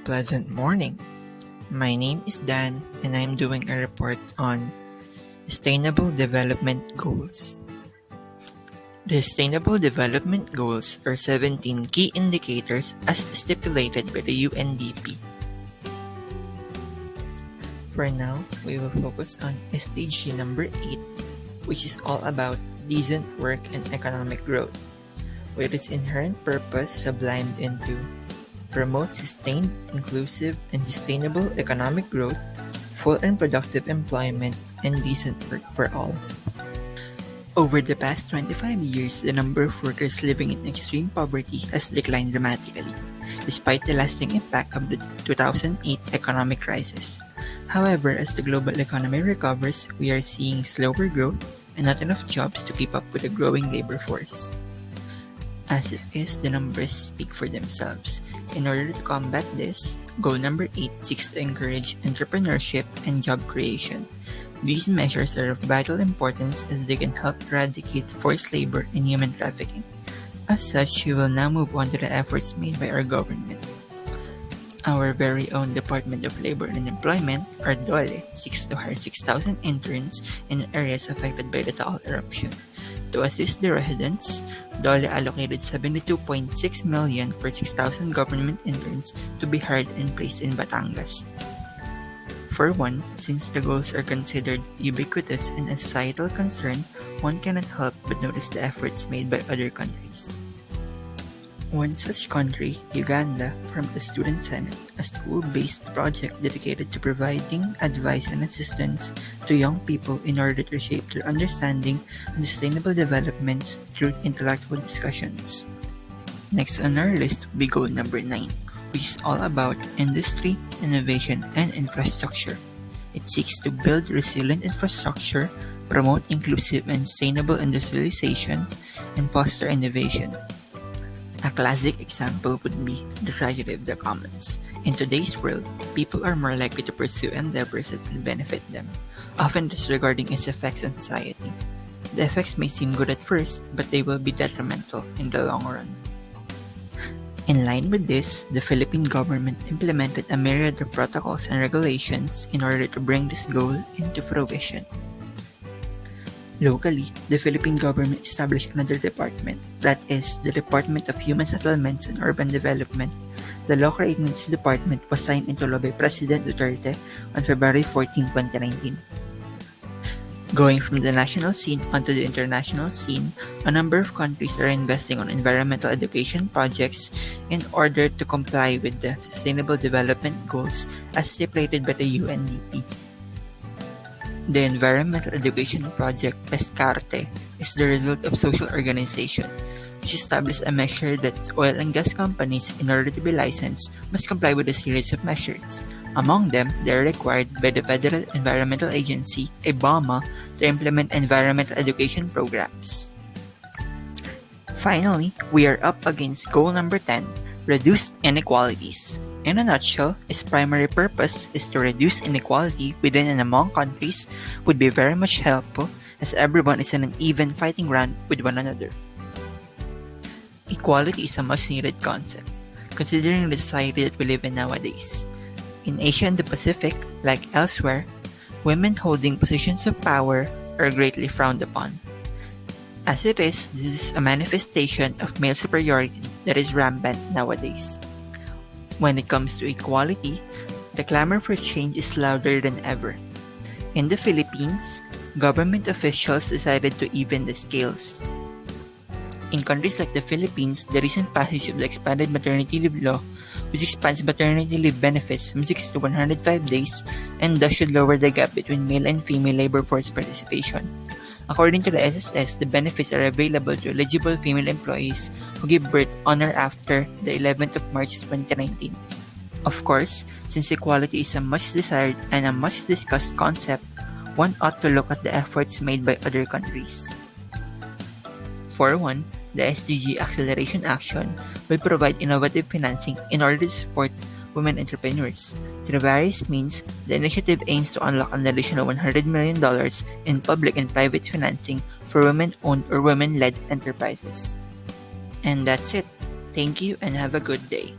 pleasant morning. My name is Dan and I'm doing a report on Sustainable Development Goals. The Sustainable Development Goals are 17 key indicators as stipulated by the UNDP. For now, we will focus on SDG number 8, which is all about decent work and economic growth, with its inherent purpose sublimed into promote sustained, inclusive, and sustainable economic growth, full and productive employment, and decent work for all. Over the past 25 years, the number of workers living in extreme poverty has declined dramatically, despite the lasting impact of the 2008 economic crisis. However, as the global economy recovers, we are seeing slower growth and not enough jobs to keep up with the growing labor force. As it is, the numbers speak for themselves. In order to combat this, goal number 8 seeks to encourage entrepreneurship and job creation. These measures are of vital importance as they can help eradicate forced labor and human trafficking. As such, we will now move on to the efforts made by our government. Our very own Department of Labor and Employment, or DOLE, seeks to hire 6,000 interns in areas affected by the Taal eruption. To assist the residents, DOLE allocated 72.6 million for 6,000 government interns to be hired and placed in Batangas. For one, since the goals are considered ubiquitous and a societal concern, one cannot help but notice the efforts made by other countries. One such country, Uganda, formed the Student Senate, a school-based project dedicated to providing advice and assistance to young people in order to shape their understanding of sustainable developments through intellectual discussions. Next on our list will be goal number 9, which is all about industry, innovation, and infrastructure. It seeks to build resilient infrastructure, promote inclusive and sustainable industrialization, and foster innovation. A classic example would be the tragedy of the commons. In today's world, people are more likely to pursue endeavors that will benefit them, often disregarding its effects on society. The effects may seem good at first, but they will be detrimental in the long run. In line with this, the Philippine government implemented a myriad of protocols and regulations in order to bring this goal into fruition. Locally, the Philippine government established another department, that is, the Department of Human Settlements and Urban Development. The law creating this department was signed into law by President Duterte on February 14, 2019. Going from the national scene onto the international scene, a number of countries are investing on environmental education projects in order to comply with the Sustainable Development Goals as stipulated by the UNDP. The Environmental Education Project Pescarte is the result of social organization, which established a measure that oil and gas companies, in order to be licensed, must comply with a series of measures. Among them, they are required by the Federal Environmental Agency, EBAMA, to implement environmental education programs. Finally, we are up against goal number 10, reduced inequalities. In a nutshell, its primary purpose is to reduce inequality within and among countries would be very much helpful as everyone is in an even fighting ground with one another. Equality is a much-needed concept, considering the society that we live in nowadays. In Asia and the Pacific, like elsewhere, women holding positions of power are greatly frowned upon. As it is, this is a manifestation of male superiority that is rampant nowadays. When it comes to equality, the clamor for change is louder than ever. In the Philippines, government officials decided to even the scales. In countries like the Philippines, the recent passage of the expanded maternity leave law, which expands maternity leave benefits from 60 to 105 days, and thus should lower the gap between male and female labor force participation. According to the SSS, the benefits are available to eligible female employees who give birth on or after the 11th of March 2019. Of course, since equality is a much desired and a much discussed concept, one ought to look at the efforts made by other countries. For one, the SDG Acceleration Action will provide innovative financing in order to support women entrepreneurs. Through various means, the initiative aims to unlock an additional $100 million in public and private financing for women-owned or women-led enterprises. And that's it. Thank you and have a good day.